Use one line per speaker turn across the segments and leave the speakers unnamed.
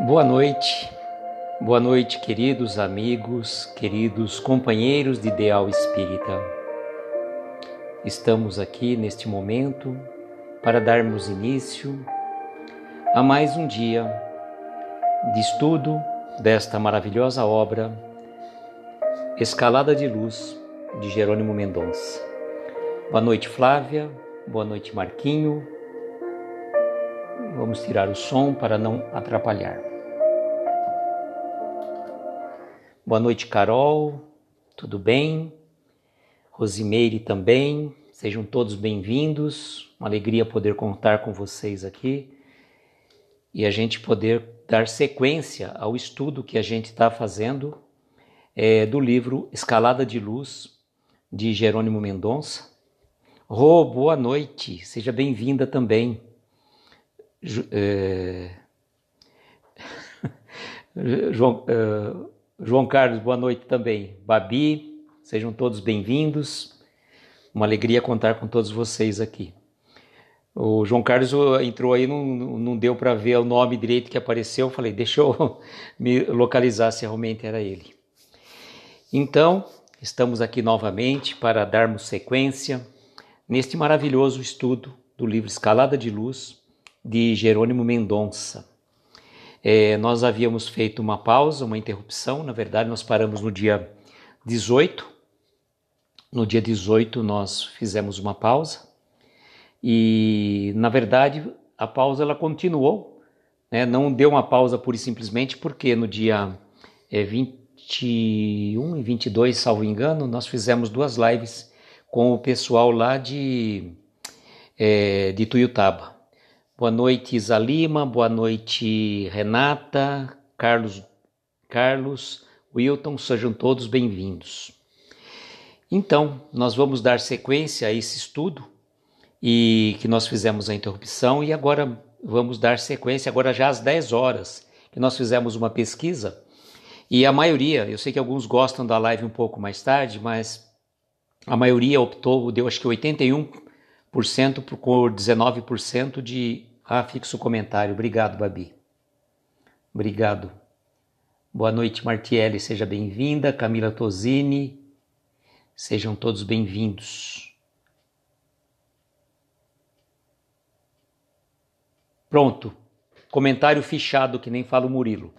Boa noite, queridos amigos, queridos companheiros de Ideal Espírita. Estamos aqui neste momento para darmos início a mais um dia de estudo desta maravilhosa obra Escalada de Luz, de Jerônimo Mendonça. Boa noite, Flávia. Boa noite, Marquinho. Vamos tirar o som para não atrapalhar. Boa noite, Carol. Tudo bem? Rosimeire também. Sejam todos bem-vindos. Uma alegria poder contar com vocês aqui e a gente poder dar sequência ao estudo que a gente está fazendo do livro Escalada de Luz, de Jerônimo Mendonça. Rô, boa noite. Seja bem-vinda também. João Carlos, boa noite também. Babi, sejam todos bem-vindos. Uma alegria contar com todos vocês aqui. O João Carlos entrou aí, não deu para ver o nome direito que apareceu. Eu falei, deixa eu me localizar se realmente era ele. Então, estamos aqui novamente para darmos sequência neste maravilhoso estudo do livro Escalada de Luz, de Jerônimo Mendonça. Nós havíamos feito uma pausa, uma interrupção. Na verdade, nós paramos no dia 18. No dia 18 nós fizemos uma pausa e, na verdade, a pausa ela continuou, né? Não deu uma pausa pura e simplesmente porque no dia 21 e 22, salvo engano, nós fizemos 2 lives com o pessoal lá de Tuiutaba. Boa noite, Isa Lima, boa noite, Renata, Carlos, Wilton, sejam todos bem-vindos. Então, nós vamos dar sequência a esse estudo e que nós fizemos a interrupção e agora vamos dar sequência, agora já às 10 horas, que nós fizemos uma pesquisa e a maioria, eu sei que alguns gostam da live um pouco mais tarde, mas a maioria optou, deu acho que 81% por 19% de fixo o comentário. Obrigado, Babi. Obrigado. Boa noite, Martiele. Seja bem-vinda. Camila Tosini. Sejam todos bem-vindos. Pronto. Comentário fichado, que nem fala o Murilo.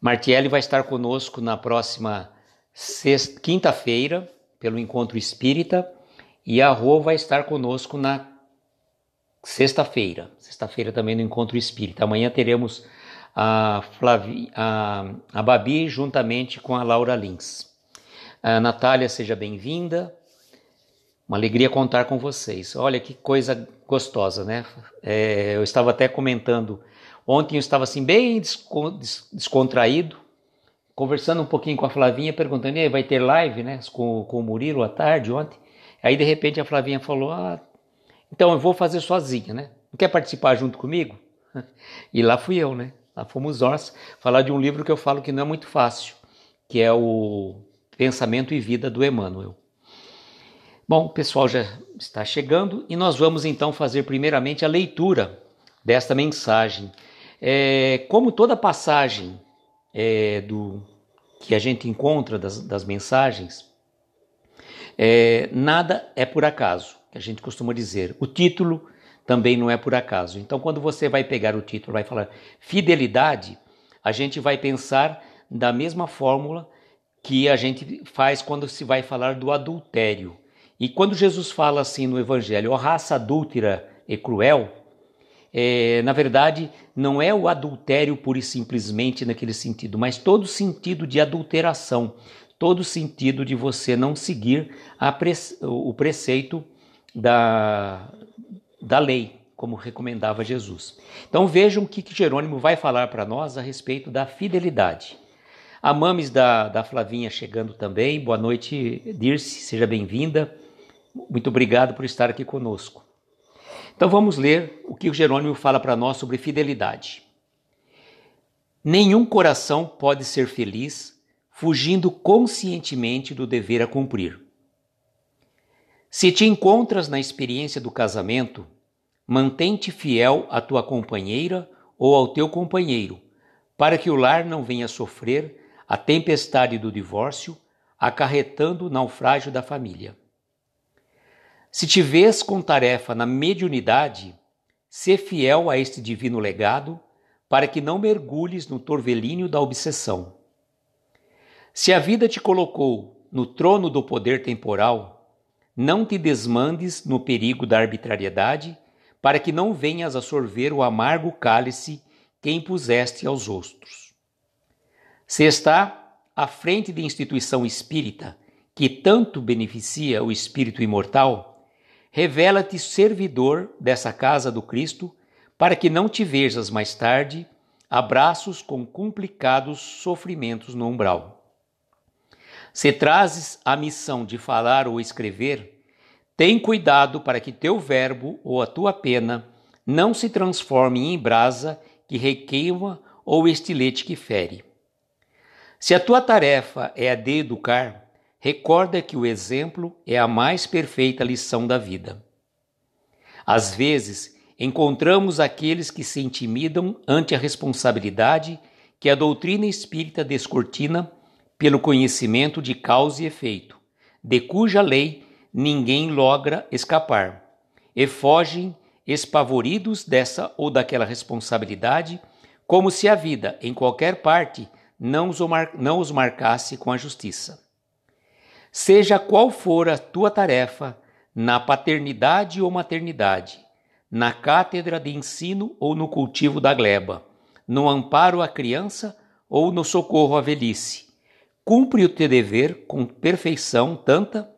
Martiele vai estar conosco na próxima quinta-feira, pelo Encontro Espírita, e a Rô vai estar conosco na sexta-feira também no Encontro Espírita. Amanhã teremos a Babi juntamente com a Laura Lins. A Natália, seja bem-vinda. Uma alegria contar com vocês. Olha que coisa gostosa, né? Eu estava até comentando. Ontem eu estava assim bem descontraído, conversando um pouquinho com a Flavinha, perguntando, e aí, vai ter live, né? Com o Murilo à tarde, ontem. Aí de repente a Flavinha falou, então eu vou fazer sozinha, né? Não quer participar junto comigo? E lá fui eu, né? Lá fomos nós falar de um livro que eu falo que não é muito fácil, que é o Pensamento e Vida do Emmanuel. Bom, o pessoal já está chegando e nós vamos então fazer primeiramente a leitura desta mensagem. Como toda passagem que a gente encontra das mensagens, nada é por acaso, que a gente costuma dizer. O título também não é por acaso. Então, quando você vai pegar o título, vai falar fidelidade, a gente vai pensar da mesma fórmula que a gente faz quando se vai falar do adultério. E quando Jesus fala assim no Evangelho, ó raça adúltera e cruel, na verdade, não é o adultério pura e simplesmente naquele sentido, mas todo sentido de adulteração, todo sentido de você não seguir o preceito da lei, como recomendava Jesus. Então vejam o que Jerônimo vai falar para nós a respeito da fidelidade. A Mames da Flavinha chegando também. Boa noite, Dirce, seja bem-vinda. Muito obrigado por estar aqui conosco. Então vamos ler o que Jerônimo fala para nós sobre fidelidade. Nenhum coração pode ser feliz fugindo conscientemente do dever a cumprir. Se te encontras na experiência do casamento, mantém-te fiel à tua companheira ou ao teu companheiro, para que o lar não venha sofrer a tempestade do divórcio, acarretando o naufrágio da família. Se te vês com tarefa na mediunidade, sê fiel a este divino legado, para que não mergulhes no torvelinho da obsessão. Se a vida te colocou no trono do poder temporal, não te desmandes no perigo da arbitrariedade, para que não venhas a sorver o amargo cálice que impuseste aos outros. Se está à frente de instituição espírita, que tanto beneficia o espírito imortal, revela-te servidor dessa casa do Cristo, para que não te vejas mais tarde a braços com complicados sofrimentos no umbral. Se trazes a missão de falar ou escrever, tem cuidado para que teu verbo ou a tua pena não se transforme em brasa que requeima ou estilete que fere. Se a tua tarefa é a de educar, recorda que o exemplo é a mais perfeita lição da vida. Às vezes, encontramos aqueles que se intimidam ante a responsabilidade que a doutrina espírita descortina pelo conhecimento de causa e efeito, de cuja lei ninguém logra escapar, e fogem espavoridos dessa ou daquela responsabilidade, como se a vida, em qualquer parte, não os marcasse com a justiça. Seja qual for a tua tarefa, na paternidade ou maternidade, na cátedra de ensino ou no cultivo da gleba, no amparo à criança ou no socorro à velhice, cumpre o teu dever com perfeição tanta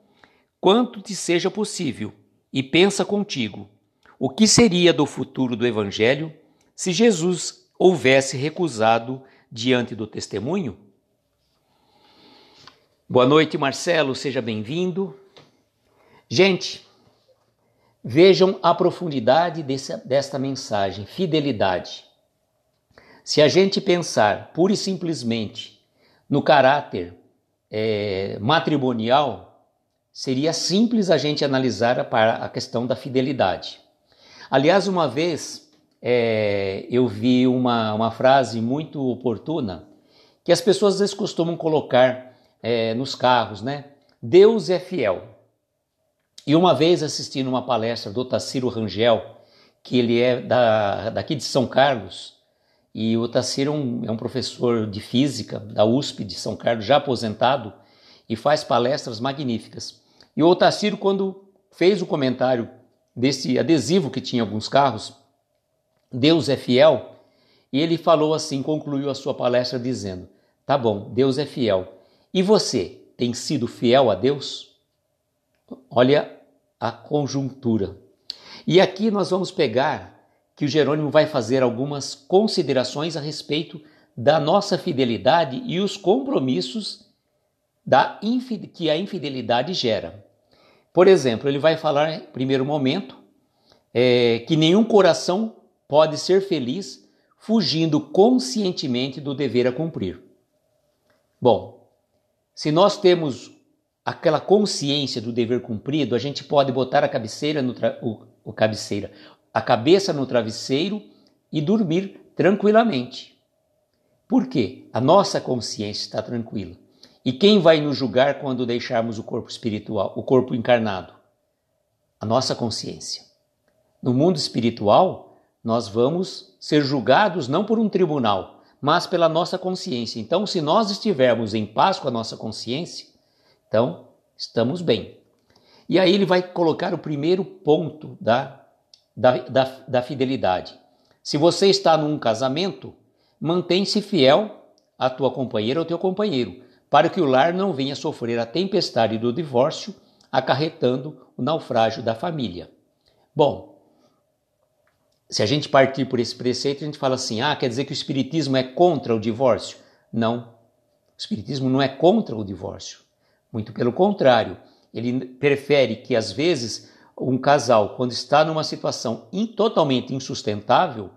quanto te seja possível e pensa contigo, o que seria do futuro do Evangelho se Jesus houvesse recusado diante do testemunho? Boa noite, Marcelo, seja bem-vindo. Gente, vejam a profundidade desta mensagem, fidelidade. Se a gente pensar pura e simplesmente no caráter matrimonial, seria simples a gente analisar a questão da fidelidade. Aliás, uma vez eu vi uma frase muito oportuna que as pessoas às vezes costumam colocar nos carros, né? Deus é fiel. E uma vez assistindo uma palestra do Tarsilo Rangel, que ele é daqui de São Carlos, e o Tarsilo é um professor de física da USP de São Carlos, já aposentado, e faz palestras magníficas. E o Tarsilo, quando fez o comentário desse adesivo que tinha alguns carros, Deus é fiel, e ele falou assim, concluiu a sua palestra dizendo, tá bom, Deus é fiel. E você tem sido fiel a Deus? Olha a conjuntura. E aqui nós vamos pegar que o Jerônimo vai fazer algumas considerações a respeito da nossa fidelidade e os compromissos que a infidelidade gera. Por exemplo, ele vai falar, em primeiro momento, que nenhum coração pode ser feliz fugindo conscientemente do dever a cumprir. Bom, se nós temos aquela consciência do dever cumprido, a gente pode botar a cabeça no travesseiro e dormir tranquilamente. Por quê? A nossa consciência está tranquila. E quem vai nos julgar quando deixarmos o corpo espiritual, o corpo encarnado? A nossa consciência. No mundo espiritual, nós vamos ser julgados não por um tribunal, mas pela nossa consciência. Então, se nós estivermos em paz com a nossa consciência, então estamos bem. E aí ele vai colocar o primeiro ponto da fidelidade. Se você está num casamento, mantém-se fiel à tua companheira ou teu companheiro, para que o lar não venha sofrer a tempestade do divórcio, acarretando o naufrágio da família. Bom, se a gente partir por esse preceito, a gente fala assim, quer dizer que o Espiritismo é contra o divórcio? Não, o Espiritismo não é contra o divórcio. Muito pelo contrário, ele prefere que às vezes um casal, quando está numa situação totalmente insustentável,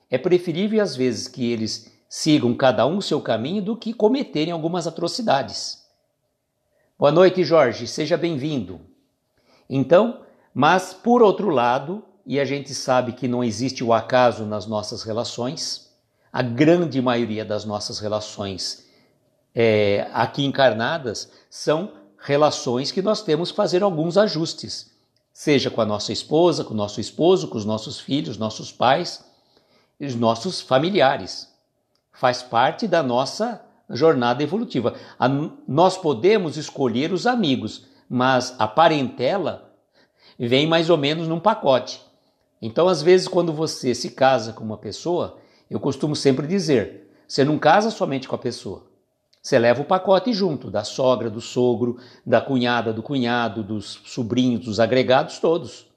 é preferível às vezes que eles sigam cada um o seu caminho do que cometerem algumas atrocidades. Boa noite, Jorge, seja bem-vindo. Então, mas por outro lado, e a gente sabe que não existe o acaso nas nossas relações, A grande maioria das nossas relações aqui encarnadas são relações que nós temos que fazer alguns ajustes, seja com a nossa esposa, com o nosso esposo, com os nossos filhos, nossos pais e os nossos familiares. Faz parte da nossa jornada evolutiva. Nós podemos escolher os amigos, mas a parentela vem mais ou menos num pacote. Então, às vezes, quando você se casa com uma pessoa, eu costumo sempre dizer, você não casa somente com a pessoa. Você leva o pacote junto, da sogra, do sogro, da cunhada, do cunhado, dos sobrinhos, dos agregados todos.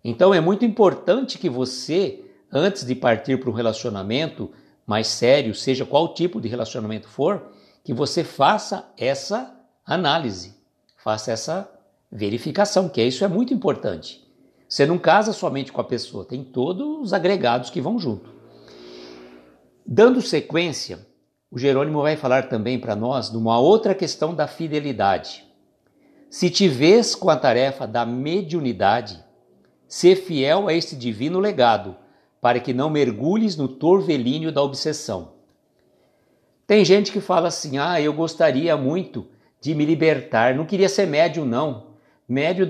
Então, é muito importante que você, antes de partir para um relacionamento mais sério, seja qual tipo de relacionamento for, que você faça essa análise, faça essa verificação, que isso é muito importante. Você não casa somente com a pessoa, tem todos os agregados que vão junto. Dando sequência, o Jerônimo vai falar também para nós de uma outra questão da fidelidade. Se te vês com a tarefa da mediunidade, sê fiel a este divino legado, para que não mergulhes no torvelinho da obsessão. Tem gente que fala assim, eu gostaria muito de me libertar, não queria ser médium não. Médium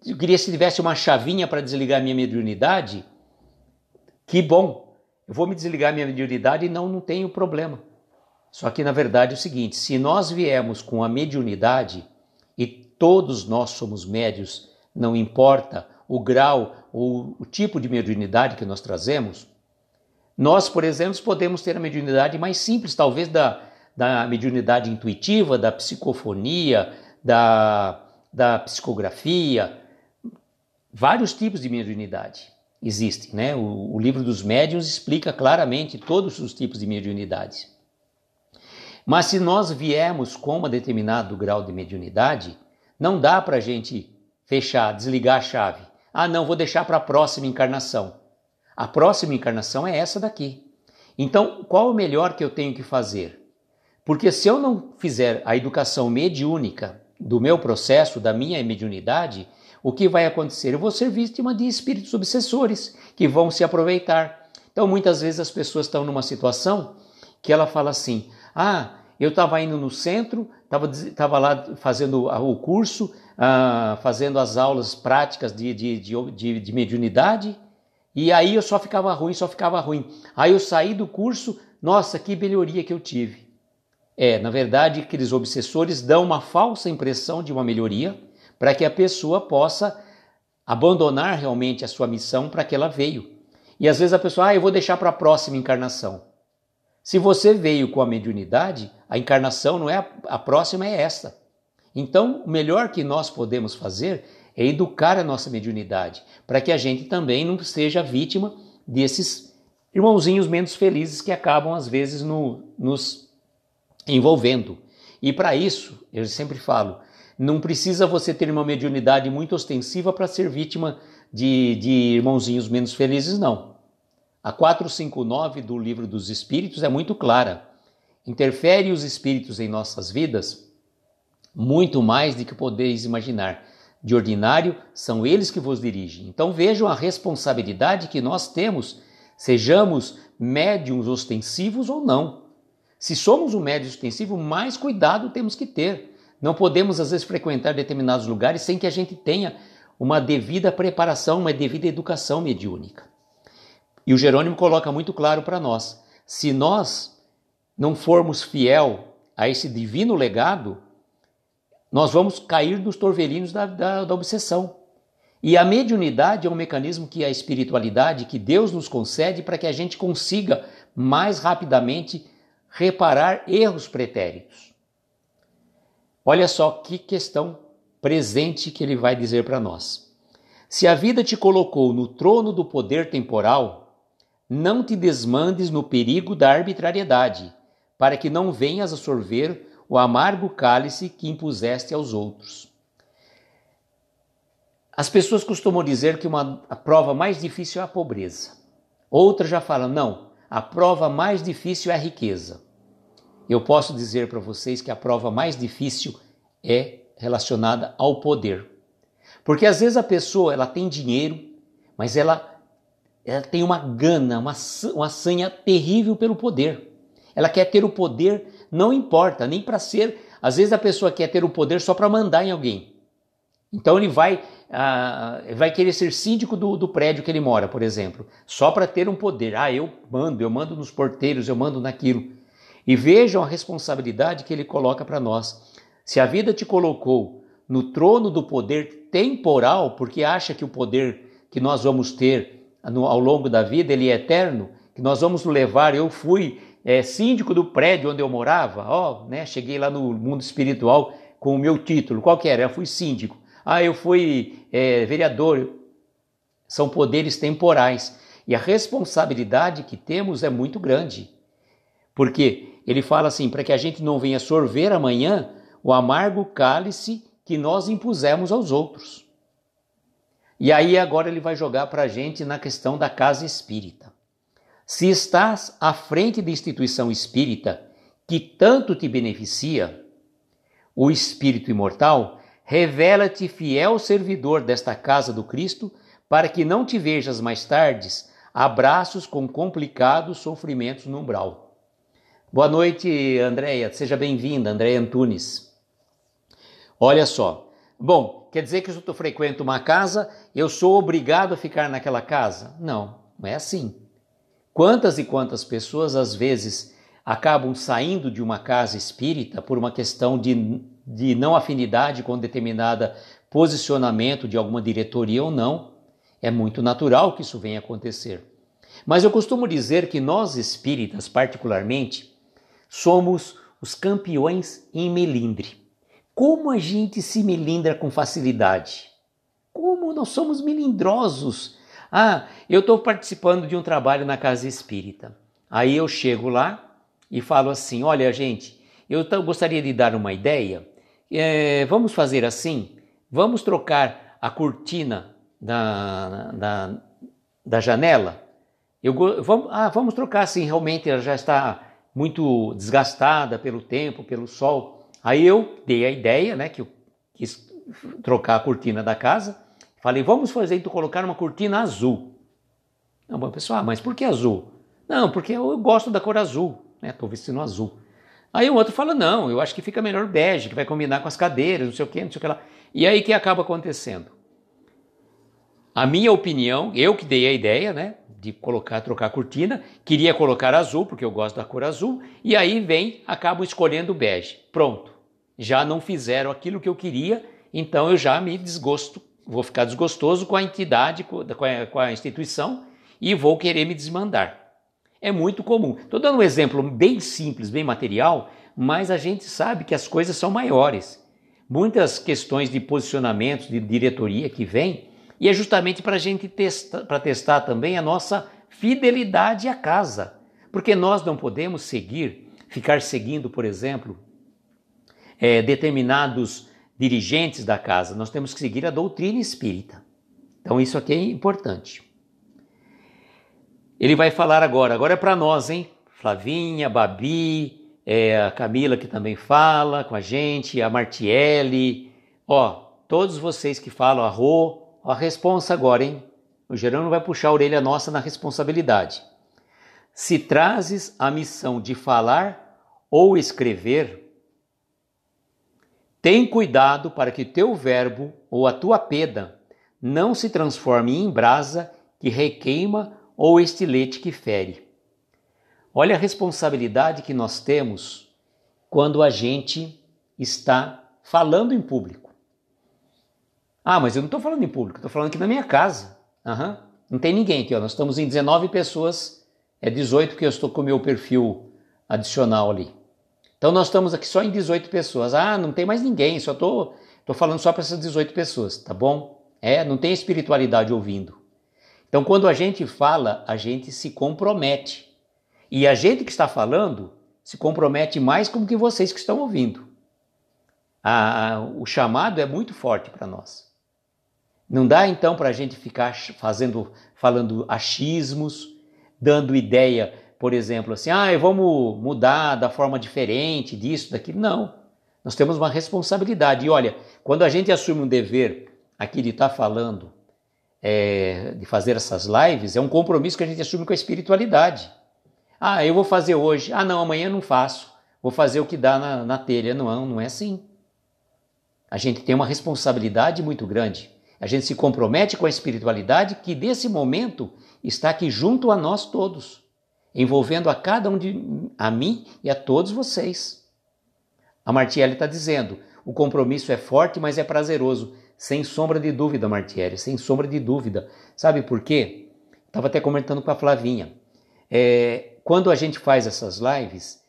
eu queria se tivesse uma chavinha para desligar minha mediunidade, que bom. Eu vou me desligar minha mediunidade e não tenho problema. Só que, na verdade, é o seguinte, se nós viemos com a mediunidade, e todos nós somos médios, não importa o grau ou o tipo de mediunidade que nós trazemos, nós, por exemplo, podemos ter a mediunidade mais simples, talvez da mediunidade intuitiva, da psicofonia, da psicografia, vários tipos de mediunidade. Existem, né? O livro dos médiuns explica claramente todos os tipos de mediunidade. Mas se nós viemos com um determinado grau de mediunidade, não dá para a gente fechar, desligar a chave. Não, vou deixar para a próxima encarnação. A próxima encarnação é essa daqui. Então, qual o melhor que eu tenho que fazer? Porque se eu não fizer a educação mediúnica do meu processo, da minha mediunidade, o que vai acontecer? Eu vou ser vítima de espíritos obsessores que vão se aproveitar. Então, muitas vezes as pessoas estão numa situação que ela fala assim, eu estava indo no centro, estava lá fazendo o curso, fazendo as aulas práticas de mediunidade, e aí eu só ficava ruim. Aí eu saí do curso, nossa, que melhoria que eu tive. Na verdade, aqueles obsessores dão uma falsa impressão de uma melhoria, para que a pessoa possa abandonar realmente a sua missão para que ela veio. E às vezes a pessoa, eu vou deixar para a próxima encarnação. Se você veio com a mediunidade, a encarnação não é a próxima, é esta. Então, o melhor que nós podemos fazer é educar a nossa mediunidade, para que a gente também não seja vítima desses irmãozinhos menos felizes que acabam às vezes nos envolvendo. E para isso, eu sempre falo, não precisa você ter uma mediunidade muito ostensiva para ser vítima de irmãozinhos menos felizes, não. A 459 do Livro dos Espíritos é muito clara. Interfere os espíritos em nossas vidas muito mais do que podeis imaginar. De ordinário, são eles que vos dirigem. Então vejam a responsabilidade que nós temos, sejamos médiuns ostensivos ou não. Se somos um médium ostensivo, mais cuidado temos que ter. Não podemos, às vezes, frequentar determinados lugares sem que a gente tenha uma devida preparação, uma devida educação mediúnica. E o Jerônimo coloca muito claro para nós, se nós não formos fiel a esse divino legado, nós vamos cair nos torvelinhos da obsessão. E a mediunidade é um mecanismo que a espiritualidade, que Deus nos concede para que a gente consiga mais rapidamente reparar erros pretéritos. Olha só que questão presente que ele vai dizer para nós. Se a vida te colocou no trono do poder temporal, não te desmandes no perigo da arbitrariedade, para que não venhas a sorver o amargo cálice que impuseste aos outros. As pessoas costumam dizer que a prova mais difícil é a pobreza. Outras já falam, não, a prova mais difícil é a riqueza. Eu posso dizer para vocês que a prova mais difícil é relacionada ao poder. Porque às vezes a pessoa ela tem dinheiro, mas ela ela tem uma gana, uma sanha terrível pelo poder. Ela quer ter o poder, não importa, nem para ser. Às vezes a pessoa quer ter o poder só para mandar em alguém. Então ele vai querer ser síndico do prédio que ele mora, por exemplo, só para ter um poder. Eu mando nos porteiros, eu mando naquilo. E vejam a responsabilidade que ele coloca para nós. Se a vida te colocou no trono do poder temporal, porque acha que o poder que nós vamos ter ao longo da vida, ele é eterno, que nós vamos levar. Eu fui síndico do prédio onde eu morava, cheguei lá no mundo espiritual com o meu título. Qual que era? Eu fui síndico. Eu fui vereador. São poderes temporais. E a responsabilidade que temos é muito grande. Porque ele fala assim, para que a gente não venha sorver amanhã o amargo cálice que nós impusemos aos outros. E aí agora ele vai jogar para a gente na questão da casa espírita. Se estás à frente da instituição espírita que tanto te beneficia, o Espírito imortal, revela-te fiel servidor desta casa do Cristo, para que não te vejas mais tardes abraços com complicados sofrimentos no umbral. Boa noite, Andréia. Seja bem-vinda, Andréia Antunes. Olha só. Bom, quer dizer que se eu frequento uma casa, eu sou obrigado a ficar naquela casa? Não é assim. Quantas e quantas pessoas, às vezes, acabam saindo de uma casa espírita por uma questão de não afinidade com determinado posicionamento de alguma diretoria ou não. É muito natural que isso venha acontecer. Mas eu costumo dizer que nós espíritas, particularmente, somos os campeões em melindre. Como a gente se melindra com facilidade? Como nós somos melindrosos? Eu estou participando de um trabalho na casa espírita. Aí eu chego lá e falo assim, olha gente, eu gostaria de dar uma ideia. Vamos fazer assim? Vamos trocar a cortina da janela? Vamos trocar assim, realmente ela já está muito desgastada pelo tempo, pelo sol. Aí eu dei a ideia, né, que eu quis trocar a cortina da casa. Falei, vamos fazer então colocar uma cortina azul. Não, bom, pessoal, mas por que azul? Não, porque eu gosto da cor azul, né? Estou vestindo azul. Aí o outro fala, não, eu acho que fica melhor bege, que vai combinar com as cadeiras, não sei o que lá. E aí o que acaba acontecendo? A minha opinião, eu que dei a ideia, né, de trocar a cortina, queria colocar azul, porque eu gosto da cor azul, e aí acabam escolhendo bege. Pronto, já não fizeram aquilo que eu queria, então eu já me desgosto. Vou ficar desgostoso com a entidade, com a instituição e vou querer me desmandar. É muito comum. Estou dando um exemplo bem simples, bem material, mas a gente sabe que as coisas são maiores. Muitas questões de posicionamento, de diretoria que vem, e é justamente para a gente testar também a nossa fidelidade à casa. Porque nós não podemos ficar seguindo, por exemplo, determinados dirigentes da casa, nós temos que seguir a doutrina espírita. Então isso aqui é importante. Ele vai falar agora é para nós, hein? Flavinha, Babi, a Camila que também fala com a gente, a Martiele, todos vocês que falam, a Rô, a responsa agora, hein? O Gerando vai puxar a orelha nossa na responsabilidade. Se trazes a missão de falar ou escrever, tem cuidado para que teu verbo ou a tua pena não se transforme em brasa que requeima ou estilete que fere. Olha a responsabilidade que nós temos quando a gente está falando em público. Mas eu não estou falando em público, estou falando aqui na minha casa. Não tem ninguém aqui, nós estamos em 19 pessoas, 18 que eu estou com o meu perfil adicional ali. Então nós estamos aqui só em 18 pessoas. Não tem mais ninguém, só estou falando só para essas 18 pessoas, tá bom? Não tem espiritualidade ouvindo. Então quando a gente fala, a gente se compromete. E a gente que está falando se compromete mais com que vocês que estão ouvindo. O chamado é muito forte para nós. Não dá então para a gente ficar falando achismos, dando ideia, por exemplo, assim, vamos mudar da forma diferente, disso, daquilo. Não, nós temos uma responsabilidade. E olha, quando a gente assume um dever aqui de estar falando de fazer essas lives, é um compromisso que a gente assume com a espiritualidade. Ah, eu vou fazer hoje. Ah, não, amanhã eu não faço. Vou fazer o que dá na telha. Não, não é assim. A gente tem uma responsabilidade muito grande. A gente se compromete com a espiritualidade que, nesse momento, está aqui junto a nós todos, envolvendo a cada um a mim e a todos vocês. A Martiele está dizendo, o compromisso é forte, mas é prazeroso. Sem sombra de dúvida, Martiele, sem sombra de dúvida. Sabe por quê? Estava até comentando com a Flavinha. Quando a gente faz essas lives,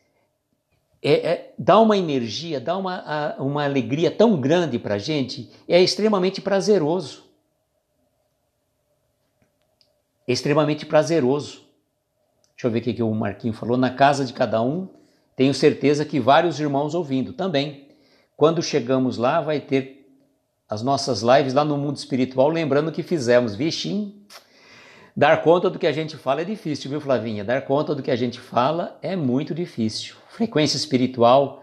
dá uma energia, dá uma alegria tão grande para a gente, é extremamente prazeroso. É extremamente prazeroso. Deixa eu ver o que o Marquinho falou. Na casa de cada um, tenho certeza que vários irmãos ouvindo também. Quando chegamos lá, vai ter as nossas lives lá no mundo espiritual, lembrando que fizemos. Vixim, dar conta do que a gente fala é difícil, viu, Flavinha? Dar conta do que a gente fala é muito difícil. Frequência espiritual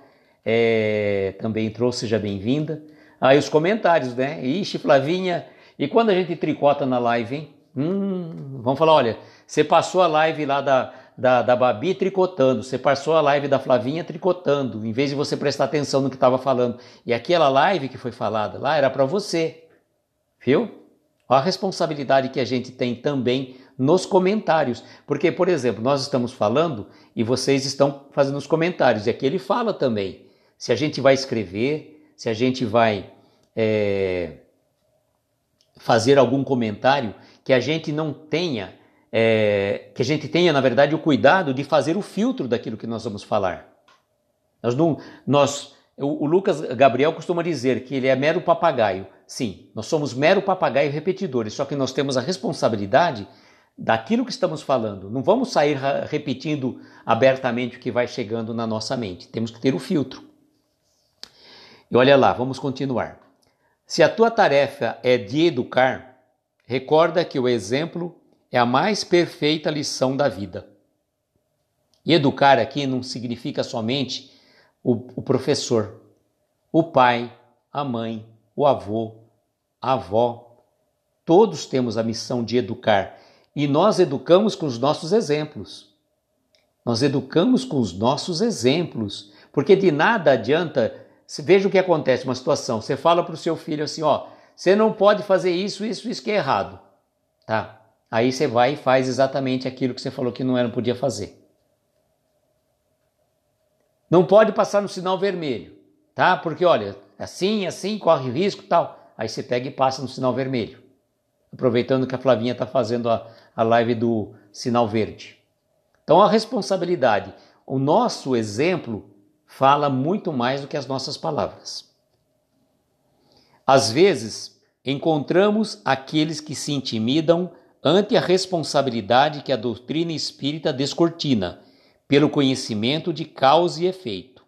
também entrou, seja bem-vinda. Aí os comentários, né? Ixi, Flavinha, e quando a gente tricota na live, hein? Vamos falar, olha, você passou a live lá da Babi tricotando, você passou a live da Flavinha tricotando, em vez de você prestar atenção no que estava falando. E aquela live que foi falada lá era para você, viu? Olha a responsabilidade que a gente tem também nos comentários. Porque, por exemplo, nós estamos falando e vocês estão fazendo os comentários. E aqui ele fala também. Se a gente vai escrever, se a gente vai fazer algum comentário, que a gente não tenha, que a gente tenha, na verdade, o cuidado de fazer o filtro daquilo que nós vamos falar. O Lucas Gabriel costuma dizer que ele é mero papagaio. Sim, nós somos mero papagaio repetidores, só que nós temos a responsabilidade daquilo que estamos falando. Não vamos sair repetindo abertamente o que vai chegando na nossa mente. Temos que ter o filtro. E olha lá, vamos continuar. Se a tua tarefa é de educar, recorda que o exemplo é a mais perfeita lição da vida. E educar aqui não significa somente o professor, o pai, a mãe, o avô, a avó. Todos temos a missão de educar e nós educamos com os nossos exemplos. Nós educamos com os nossos exemplos, porque de nada adianta. Veja o que acontece, uma situação, você fala para o seu filho assim, ó, você não pode fazer isso que é errado, tá? Aí você vai e faz exatamente aquilo que você falou que não podia fazer. Não pode passar no sinal vermelho, tá? Porque, olha, assim, corre risco e tal. Aí você pega e passa no sinal vermelho. Aproveitando que a Flavinha está fazendo a live do sinal verde. Então, a responsabilidade, o nosso exemplo fala muito mais do que as nossas palavras. Às vezes, encontramos aqueles que se intimidam ante a responsabilidade que a doutrina espírita descortina, pelo conhecimento de causa e efeito,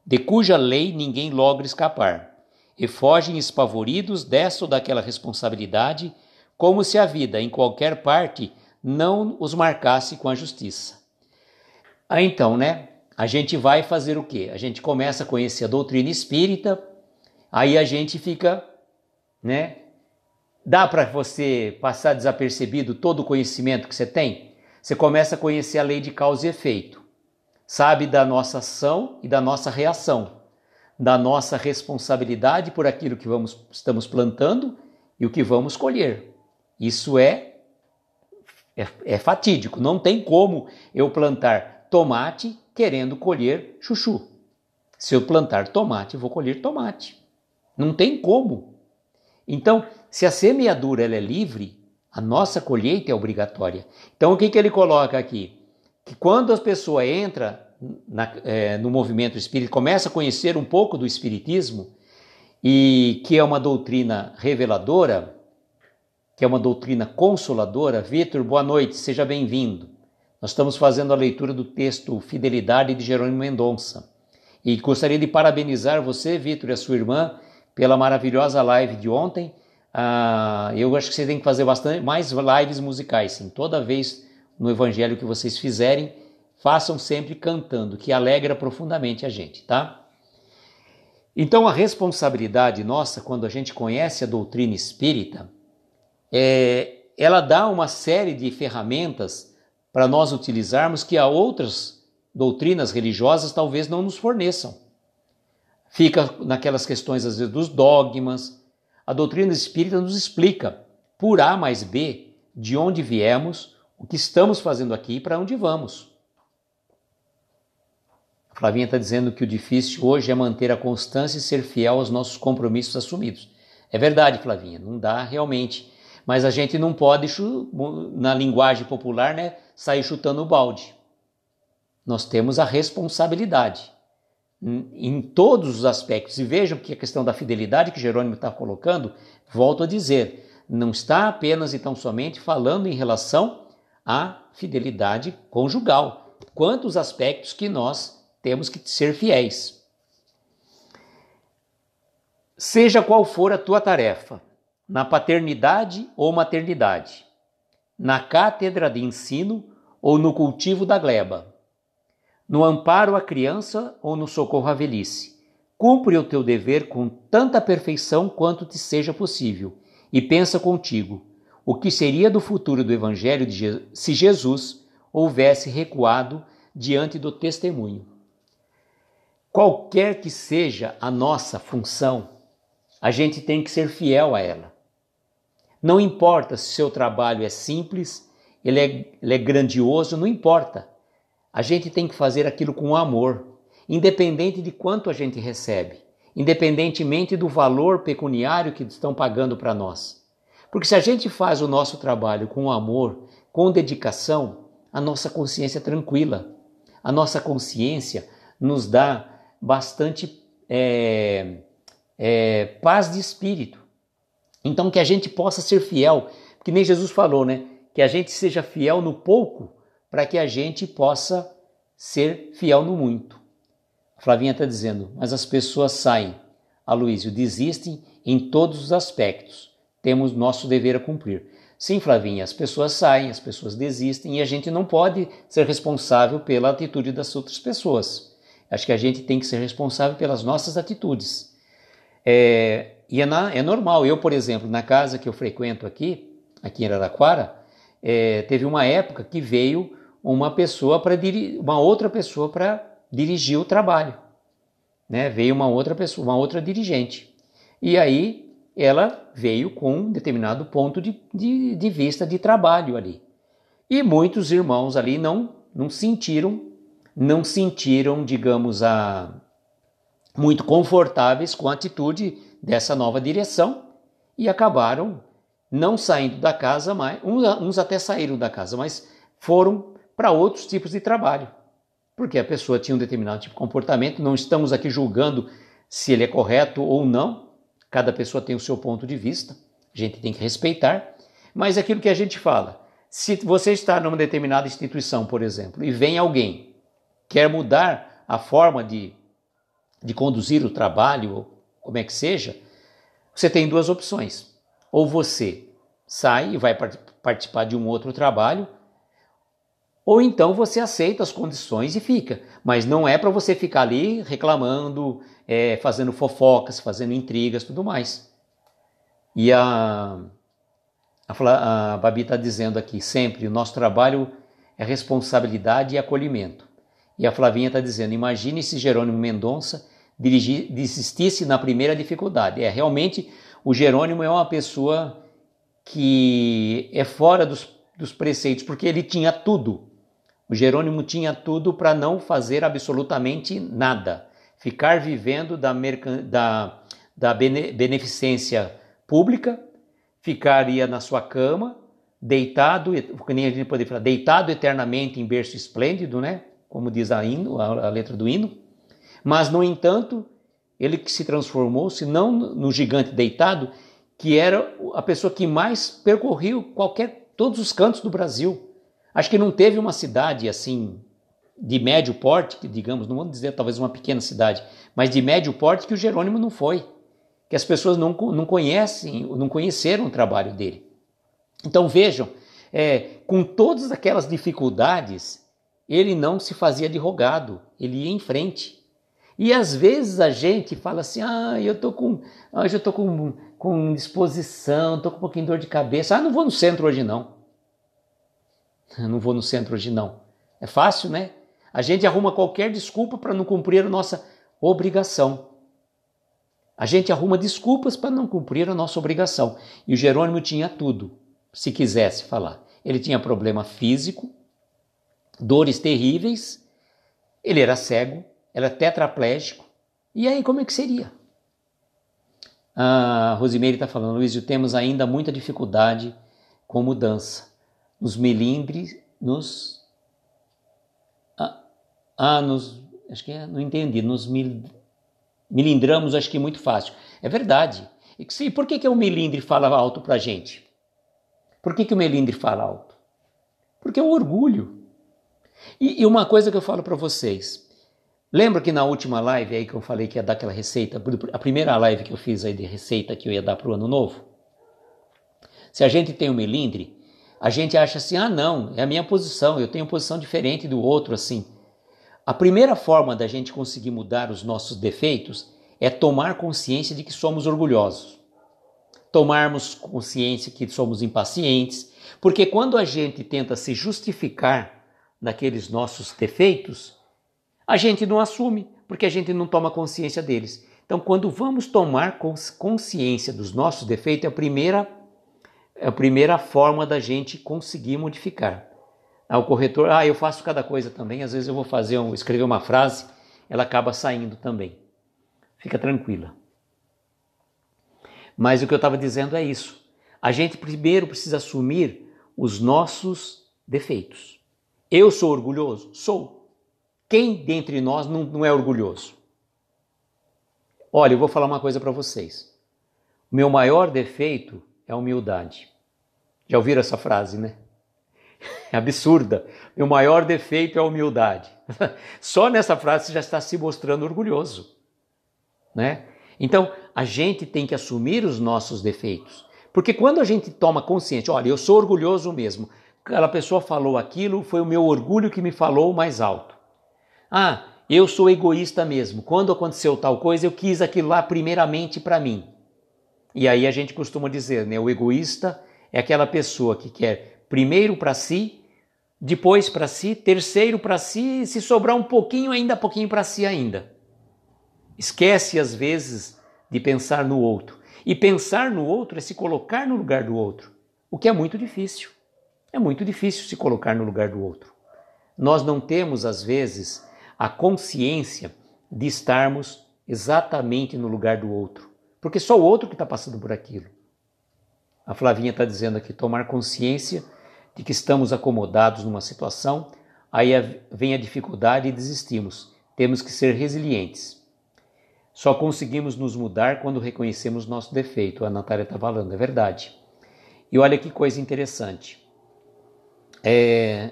de cuja lei ninguém logra escapar, e fogem espavoridos dessa ou daquela responsabilidade, como se a vida, em qualquer parte, não os marcasse com a justiça. Aí então, né? A gente vai fazer o quê? A gente começa a conhecer a doutrina espírita, aí a gente fica, né? Dá para você passar desapercebido todo o conhecimento que você tem? Você começa a conhecer a lei de causa e efeito. Sabe da nossa ação e da nossa reação, da nossa responsabilidade por aquilo que estamos plantando e o que vamos colher. Isso é fatídico. Não tem como eu plantar tomate querendo colher chuchu. Se eu plantar tomate, eu vou colher tomate. Não tem como. Então, se a semeadura ela é livre, a nossa colheita é obrigatória. Então, o que ele coloca aqui? Que quando a pessoa entra no movimento espírita, começa a conhecer um pouco do espiritismo, e que é uma doutrina reveladora, que é uma doutrina consoladora. Vitor, boa noite, seja bem-vindo. Nós estamos fazendo a leitura do texto Fidelidade de Jerônimo Mendonça. E gostaria de parabenizar você, Vitor, e a sua irmã, pela maravilhosa live de ontem. Eu acho que você tem que fazer mais lives musicais, sim. Toda vez no evangelho que vocês fizerem, façam sempre cantando, que alegra profundamente a gente, tá? Então, a responsabilidade nossa, quando a gente conhece a doutrina espírita, ela dá uma série de ferramentas para nós utilizarmos que outras doutrinas religiosas talvez não nos forneçam. Fica naquelas questões, às vezes, dos dogmas. A doutrina espírita nos explica, por A mais B, de onde viemos, o que estamos fazendo aqui e para onde vamos. A Flavinha está dizendo que o difícil hoje é manter a constância e ser fiel aos nossos compromissos assumidos. É verdade, Flavinha, não dá realmente. Mas a gente não pode, na linguagem popular, né, sair chutando o balde. Nós temos a responsabilidade em todos os aspectos. E vejam que a questão da fidelidade que Jerônimo está colocando, volto a dizer, não está apenas e tão somente falando em relação à fidelidade conjugal. Quantos aspectos que nós temos que ser fiéis. Seja qual for a tua tarefa, na paternidade ou maternidade, na cátedra de ensino ou no cultivo da gleba, no amparo à criança ou no socorro à velhice, cumpre o teu dever com tanta perfeição quanto te seja possível e pensa contigo o que seria do futuro do Evangelho se Jesus houvesse recuado diante do testemunho. Qualquer que seja a nossa função, a gente tem que ser fiel a ela. Não importa se o seu trabalho é simples, ele é grandioso, não importa. A gente tem que fazer aquilo com amor, independente de quanto a gente recebe, independentemente do valor pecuniário que estão pagando para nós. Porque se a gente faz o nosso trabalho com amor, com dedicação, a nossa consciência é tranquila. A nossa consciência nos dá bastante paz de espírito. Então que a gente possa ser fiel, que nem Jesus falou, né? Que a gente seja fiel no pouco, para que a gente possa ser fiel no muito. A Flavinha está dizendo, mas as pessoas saem, Aloísio, desistem em todos os aspectos. Temos nosso dever a cumprir. Sim, Flavinha, as pessoas saem, as pessoas desistem e a gente não pode ser responsável pela atitude das outras pessoas. Acho que a gente tem que ser responsável pelas nossas atitudes. E é normal. Eu, por exemplo, na casa que eu frequento aqui em Araraquara, teve uma época que veio uma outra pessoa para dirigir o trabalho. Né? Veio uma outra dirigente. E aí ela veio com um determinado ponto de vista de trabalho ali. E muitos irmãos ali não sentiram, digamos, muito confortáveis com a atitude dessa nova direção e acabaram não saindo da casa mais, uns até saíram da casa, mas foram para outros tipos de trabalho, porque a pessoa tinha um determinado tipo de comportamento. Não estamos aqui julgando se ele é correto ou não, cada pessoa tem o seu ponto de vista, a gente tem que respeitar, mas aquilo que a gente fala, se você está numa determinada instituição, por exemplo, e vem alguém, quer mudar a forma de conduzir o trabalho, ou como é que seja, você tem duas opções. Ou você sai e vai participar de um outro trabalho, ou então você aceita as condições e fica. Mas não é para você ficar ali reclamando, fazendo fofocas, fazendo intrigas, tudo mais. E a Babi está dizendo aqui, sempre, o nosso trabalho é responsabilidade e acolhimento. E a Flavinha está dizendo, imagine se Jerônimo Mendonça desistisse na primeira dificuldade. Realmente, o Jerônimo é uma pessoa que é fora dos preceitos, porque ele tinha tudo. O Jerônimo tinha tudo para não fazer absolutamente nada. Ficar vivendo da beneficência pública, ficaria na sua cama, deitado, que nem a gente poderia falar, deitado eternamente em berço esplêndido, né? Como diz a letra do hino. Mas, no entanto, ele que se transformou-se não no gigante deitado, que era a pessoa que mais percorreu todos os cantos do Brasil. Acho que não teve uma cidade assim, de médio porte, digamos, não vamos dizer talvez uma pequena cidade, mas de médio porte que o Jerônimo não foi. Que as pessoas não conheceram o trabalho dele. Então vejam, com todas aquelas dificuldades, ele não se fazia de rogado, ele ia em frente. E às vezes a gente fala assim, eu estou com com disposição, estou com um pouquinho de dor de cabeça. Não vou no centro hoje não. Não vou no centro hoje não. É fácil, né? A gente arruma qualquer desculpa para não cumprir a nossa obrigação. A gente arruma desculpas para não cumprir a nossa obrigação. E o Jerônimo tinha tudo, se quisesse falar. Ele tinha problema físico, dores terríveis, ele era cego, era tetraplégico. E aí como é que seria? A Rosimeire está falando, Luiz, temos ainda muita dificuldade com mudança. Nos melindres, acho que não entendi, nos milindramos, acho que é muito fácil. É verdade. E por que o melindre fala alto para a gente? Por que o melindre fala alto? Porque é o orgulho. E uma coisa que eu falo para vocês, lembra que na última live aí que eu falei que ia dar aquela receita, a primeira live que eu fiz aí de receita que eu ia dar para o ano novo? Se a gente tem um melindre, a gente acha assim, não, é a minha posição, eu tenho posição diferente do outro, assim. A primeira forma da gente conseguir mudar os nossos defeitos é tomar consciência de que somos orgulhosos. Tomarmos consciência que somos impacientes, porque quando a gente tenta se justificar naqueles nossos defeitos, a gente não assume, porque a gente não toma consciência deles. Então, quando vamos tomar consciência dos nossos defeitos, é a primeira forma da gente conseguir modificar. O corretor, eu faço cada coisa também, às vezes eu vou escrever uma frase, ela acaba saindo também. Fica tranquila. Mas o que eu estava dizendo é isso. A gente primeiro precisa assumir os nossos defeitos. Eu sou orgulhoso? Sou. Quem dentre nós não é orgulhoso? Olha, eu vou falar uma coisa para vocês. O meu maior defeito é a humildade. Já ouviram essa frase, né? É absurda. Meu maior defeito é a humildade. Só nessa frase você já está se mostrando orgulhoso, né? Então, a gente tem que assumir os nossos defeitos. Porque quando a gente toma consciência, olha, eu sou orgulhoso mesmo. Aquela pessoa falou aquilo, foi o meu orgulho que me falou mais alto. Eu sou egoísta mesmo. Quando aconteceu tal coisa, eu quis aquilo lá primeiramente para mim. E aí a gente costuma dizer, né? O egoísta é aquela pessoa que quer primeiro para si, depois para si, terceiro para si, e se sobrar um pouquinho para si ainda. Esquece às vezes de pensar no outro. E pensar no outro é se colocar no lugar do outro, o que é muito difícil. É muito difícil se colocar no lugar do outro. Nós não temos às vezes a consciência de estarmos exatamente no lugar do outro, porque só o outro que está passando por aquilo. A Flavinha está dizendo aqui, tomar consciência de que estamos acomodados numa situação, aí vem a dificuldade e desistimos. Temos que ser resilientes. Só conseguimos nos mudar quando reconhecemos nosso defeito. A Natália está falando, é verdade. E olha que coisa interessante.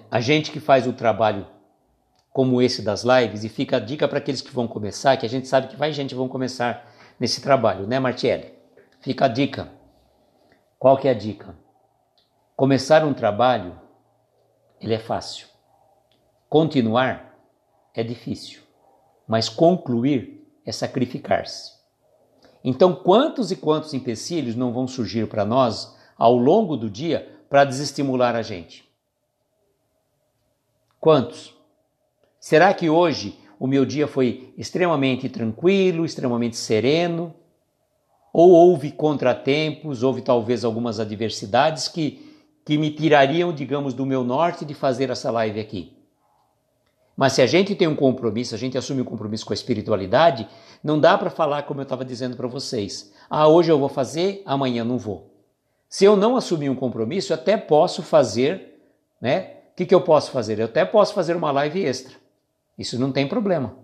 A gente que faz o trabalho como esse das lives, e fica a dica para aqueles que vão começar, que a gente sabe que vai gente que vão começar nesse trabalho, né, Martiele? Fica a dica. Qual que é a dica? Começar um trabalho, ele é fácil. Continuar é difícil, mas concluir é sacrificar-se. Então, quantos e quantos empecilhos não vão surgir para nós ao longo do dia para desestimular a gente? Quantos? Será que hoje o meu dia foi extremamente tranquilo, extremamente sereno? Ou houve contratempos, houve talvez algumas adversidades que me tirariam, digamos, do meu norte de fazer essa live aqui? Mas se a gente tem um compromisso, a gente assume um compromisso com a espiritualidade, não dá para falar como eu estava dizendo para vocês. Hoje eu vou fazer, amanhã não vou. Se eu não assumir um compromisso, eu até posso fazer, né? O que eu posso fazer? Eu até posso fazer uma live extra. Isso não tem problema.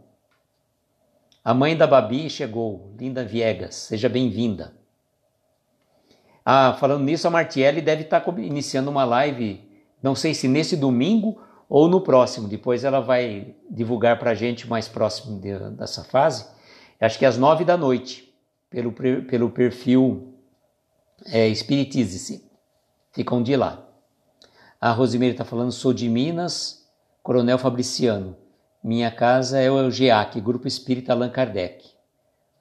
A mãe da Babi chegou, Linda Viegas, seja bem-vinda. Falando nisso, a Martiele deve estar iniciando uma live, não sei se nesse domingo ou no próximo, depois ela vai divulgar para a gente mais próximo dessa fase, acho que às 9 da noite, pelo perfil Espiritize-se, ficam de lá. A Rosimeire está falando, sou de Minas, Coronel Fabriciano, minha casa é o GEAC, Grupo Espírita Allan Kardec.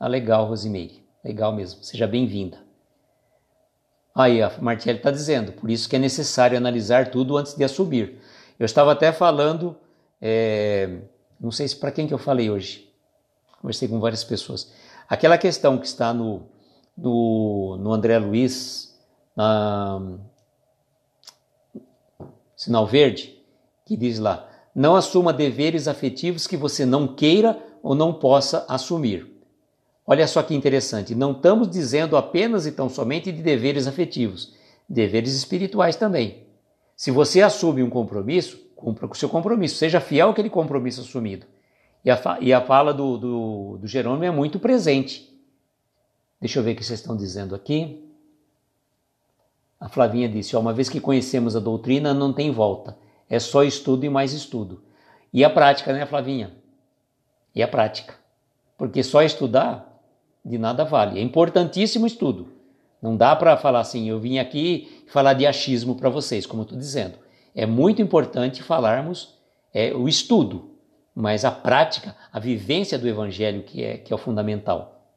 Legal, Rosimeire, legal mesmo, seja bem-vinda. Aí a Martielli está dizendo, por isso que é necessário analisar tudo antes de assumir. Eu estava até falando, não sei se para quem que eu falei hoje, conversei com várias pessoas. Aquela questão que está no André Luiz, Sinal Verde, que diz lá, não assuma deveres afetivos que você não queira ou não possa assumir. Olha só que interessante, não estamos dizendo apenas e tão somente de deveres afetivos, deveres espirituais também. Se você assume um compromisso, cumpra com o seu compromisso, seja fiel àquele compromisso assumido. E a fala do Jerônimo é muito presente. Deixa eu ver o que vocês estão dizendo aqui. A Flavinha disse, uma vez que conhecemos a doutrina, não tem volta. É só estudo e mais estudo. E a prática, né, Flavinha? E a prática. Porque só estudar de nada vale. É importantíssimo o estudo. Não dá para falar assim, eu vim aqui falar de achismo para vocês, como eu estou dizendo. É muito importante falarmos o estudo, mas a prática, a vivência do evangelho que é o fundamental.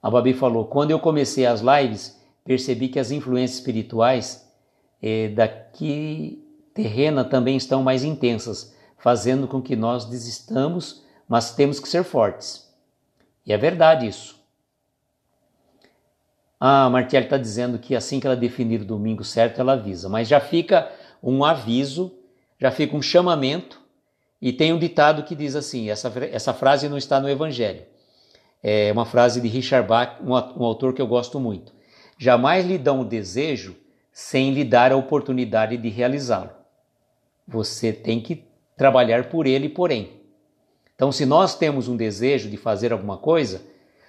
A Babi falou, quando eu comecei as lives, percebi que as influências espirituais daqui terrena também estão mais intensas, fazendo com que nós desistamos, mas temos que ser fortes. E é verdade isso. A Martielli está dizendo que assim que ela definir o domingo certo, ela avisa. Mas já fica um aviso, já fica um chamamento, e tem um ditado que diz assim, essa frase não está no Evangelho. É uma frase de Richard Bach, um autor que eu gosto muito. Jamais lhe dão o desejo sem lhe dar a oportunidade de realizá-lo. Você tem que trabalhar por ele, porém. Então, se nós temos um desejo de fazer alguma coisa,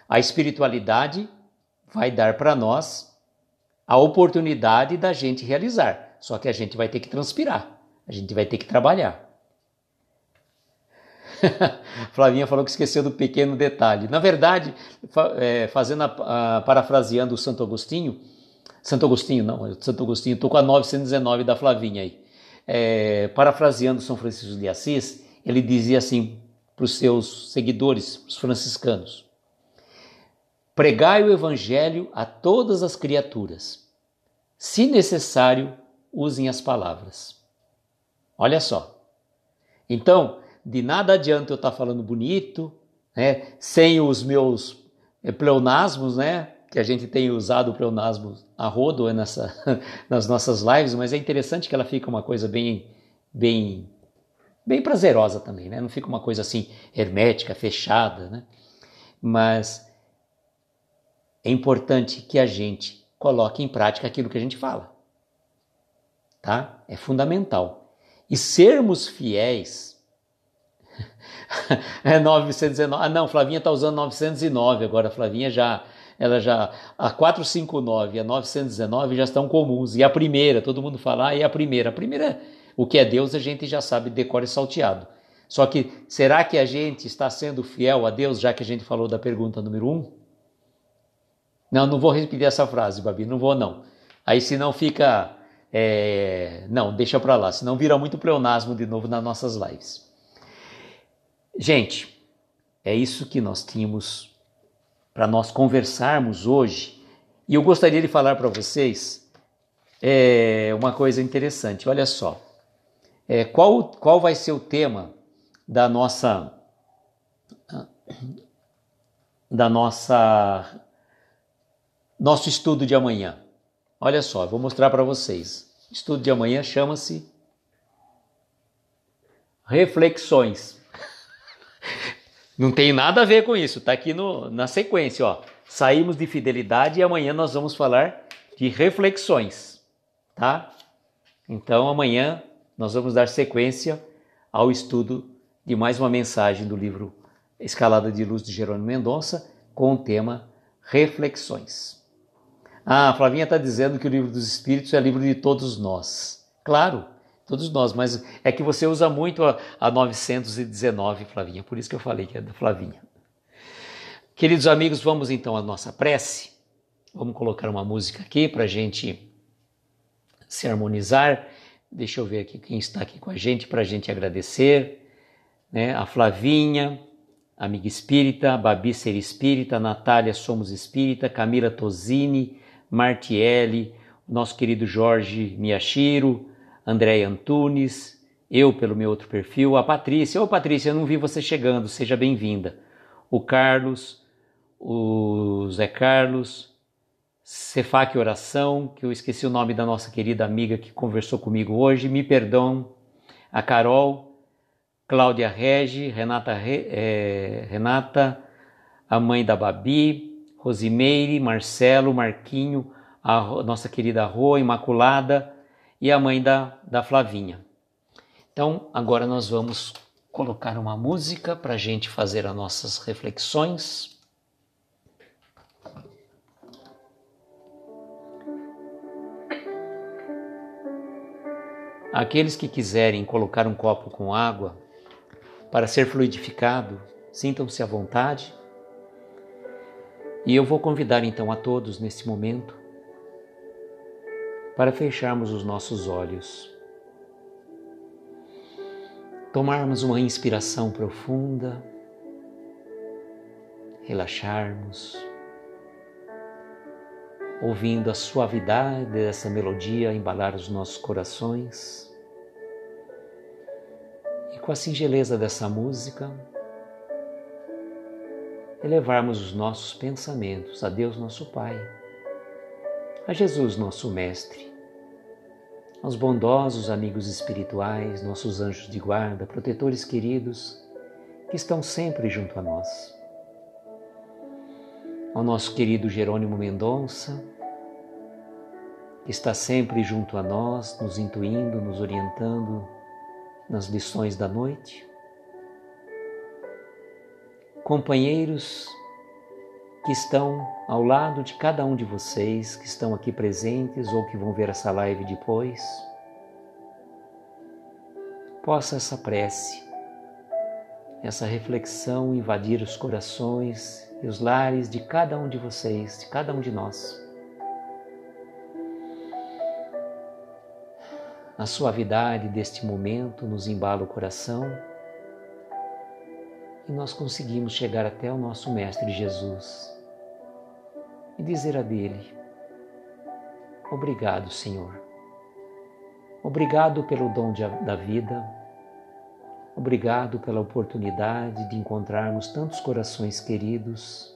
a espiritualidade vai dar para nós a oportunidade da gente realizar. Só que a gente vai ter que transpirar, a gente vai ter que trabalhar. Flavinha falou que esqueceu do pequeno detalhe. Na verdade, parafraseando o Santo Agostinho, estou com a 919 da Flavinha aí. Parafraseando São Francisco de Assis, ele dizia assim para os seus seguidores, os franciscanos, pregai o evangelho a todas as criaturas. Se necessário, usem as palavras. Olha só. Então, de nada adianta eu estar falando bonito, né, sem os meus pleonasmos, né, que a gente tem usado o pleonasmo a rodo nas nossas lives, mas é interessante que ela fica uma coisa bem prazerosa também, né? Não fica uma coisa assim hermética, fechada, né? Mas é importante que a gente coloque em prática aquilo que a gente fala, tá? É fundamental. E sermos fiéis... 919. Não, Flavinha está usando 909 agora. A Flavinha a 459 e a 919 já estão comuns. E a primeira, todo mundo fala, é a primeira. A primeira, o que é Deus, a gente já sabe decora e salteado. Só que, será que a gente está sendo fiel a Deus, já que a gente falou da pergunta número 1? Não vou repetir essa frase, Babi, não vou não. Aí senão fica... Não, deixa para lá, senão vira muito pleonasmo de novo nas nossas lives. Gente, é isso que nós tínhamos para nós conversarmos hoje. E eu gostaria de falar para vocês uma coisa interessante. Olha só, qual vai ser o tema da nosso estudo de amanhã? Olha só, vou mostrar para vocês. O estudo de amanhã chama-se Reflexões. Não tem nada a ver com isso, está aqui na sequência, ó. Saímos de fidelidade e amanhã nós vamos falar de reflexões, tá? Então amanhã nós vamos dar sequência ao estudo de mais uma mensagem do livro Escalada de Luz de Jerônimo Mendonça com o tema Reflexões. A Flavinha está dizendo que o livro dos Espíritos é livro de todos nós. Claro, todos nós, mas é que você usa muito a 919, Flavinha, por isso que eu falei que é da Flavinha. Queridos amigos, vamos então à nossa prece. Vamos colocar uma música aqui para a gente se harmonizar. Deixa eu ver aqui quem está aqui com a gente para a gente agradecer, né? A Flavinha, amiga espírita, Babi Ser Espírita, Natália Somos Espírita, Camila Tosini, Martiele, o nosso querido Jorge Miyashiro, Andréia Antunes, eu pelo meu outro perfil, a Patrícia. Ô Patrícia, eu não vi você chegando, seja bem-vinda. O Carlos, o Zé Carlos, Cefac Oração, que eu esqueci o nome da nossa querida amiga que conversou comigo hoje, me perdão, a Carol, Cláudia Regi, Renata, a mãe da Babi, Rosimeire, Marcelo, Marquinho, a nossa querida Rô, Imaculada e a mãe da Flavinha. Então, agora nós vamos colocar uma música para a gente fazer as nossas reflexões. Aqueles que quiserem colocar um copo com água para ser fluidificado, sintam-se à vontade. E eu vou convidar então a todos nesse momento para fecharmos os nossos olhos, tomarmos uma inspiração profunda, relaxarmos, ouvindo a suavidade dessa melodia embalar os nossos corações e com a singeleza dessa música elevarmos os nossos pensamentos a Deus nosso Pai, a Jesus nosso Mestre, aos bondosos amigos espirituais, nossos anjos de guarda, protetores queridos que estão sempre junto a nós, ao nosso querido Jerônimo Mendonça, que está sempre junto a nós, nos intuindo, nos orientando nas lições da noite, companheiros que estão ao lado de cada um de vocês, que estão aqui presentes ou que vão ver essa live depois, possa essa prece, essa reflexão invadir os corações e os lares de cada um de vocês, de cada um de nós. A suavidade deste momento nos embala o coração e nós conseguimos chegar até o nosso Mestre Jesus e dizer a dele: obrigado, Senhor. Obrigado pelo dom da vida. Obrigado pela oportunidade de encontrarmos tantos corações queridos.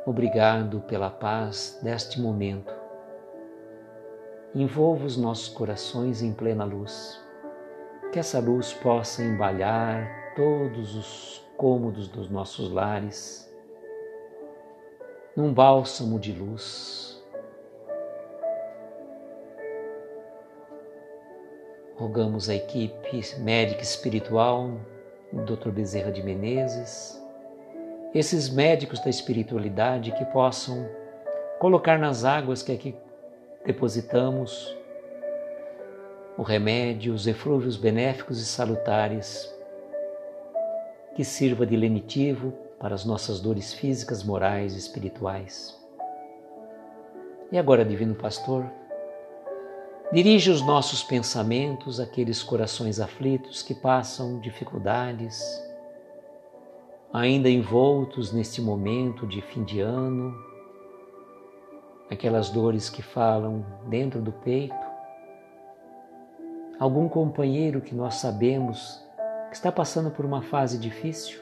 Obrigado pela paz deste momento. Envolva os nossos corações em plena luz. Que essa luz possa embalhar todos os cômodos dos nossos lares num bálsamo de luz. Rogamos à equipe médica espiritual, o Dr. Bezerra de Menezes, esses médicos da espiritualidade que possam colocar nas águas que aqui depositamos o remédio, os eflúvios benéficos e salutares, que sirva de lenitivo para as nossas dores físicas, morais e espirituais. E agora, Divino Pastor, dirige os nossos pensamentos àqueles corações aflitos que passam dificuldades, ainda envoltos neste momento de fim de ano, aquelas dores que falam dentro do peito, algum companheiro que nós sabemos que está passando por uma fase difícil,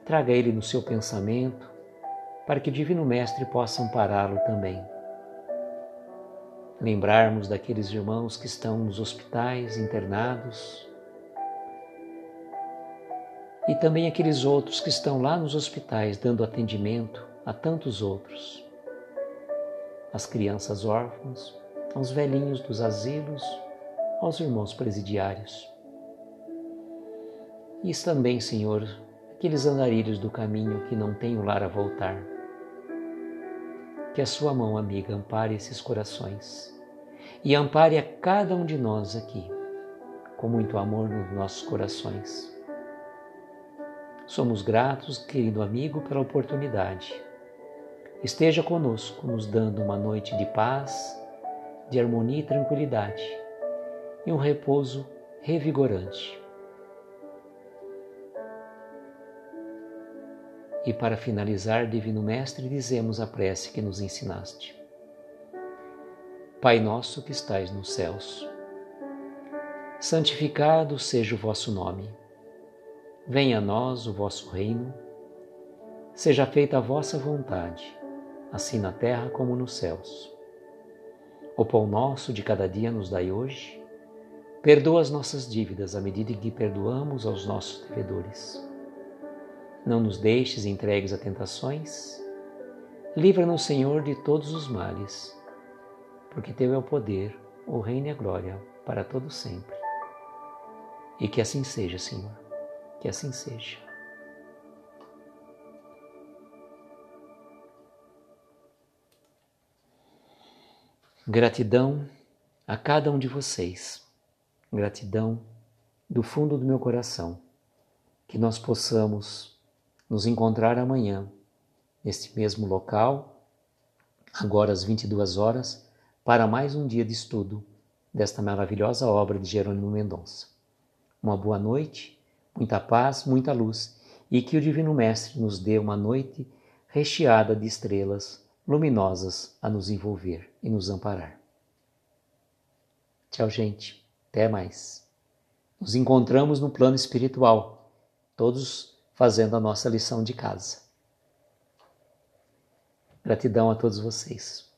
traga ele no seu pensamento para que o Divino Mestre possa ampará-lo também. Lembrarmos daqueles irmãos que estão nos hospitais internados e também aqueles outros que estão lá nos hospitais dando atendimento a tantos outros, as crianças órfãs, aos velhinhos dos asilos, aos irmãos presidiários. E também, Senhor, aqueles andarilhos do caminho que não têm um lar a voltar. Que a sua mão amiga ampare esses corações e ampare a cada um de nós aqui, com muito amor nos nossos corações. Somos gratos, querido amigo, pela oportunidade. Esteja conosco, nos dando uma noite de paz, de harmonia e tranquilidade, e um repouso revigorante. E para finalizar, Divino Mestre, dizemos a prece que nos ensinaste. Pai nosso que estais nos céus, santificado seja o vosso nome. Venha a nós o vosso reino. Seja feita a vossa vontade, assim na terra como nos céus. O pão nosso de cada dia nos dai hoje. Perdoa as nossas dívidas à medida em que perdoamos aos nossos devedores. Não nos deixes entregues a tentações. Livra-nos, Senhor, de todos os males, porque Teu é o poder, o reino e a glória para todo sempre. E que assim seja, Senhor, que assim seja. Gratidão a cada um de vocês. Gratidão do fundo do meu coração. Que nós possamos nos encontrar amanhã, neste mesmo local, agora às 22 horas, para mais um dia de estudo desta maravilhosa obra de Jerônimo Mendonça. Uma boa noite, muita paz, muita luz, e que o Divino Mestre nos dê uma noite recheada de estrelas luminosas a nos envolver e nos amparar. Tchau, gente. Até mais. Nos encontramos no plano espiritual, todos fazendo a nossa lição de casa. Gratidão a todos vocês.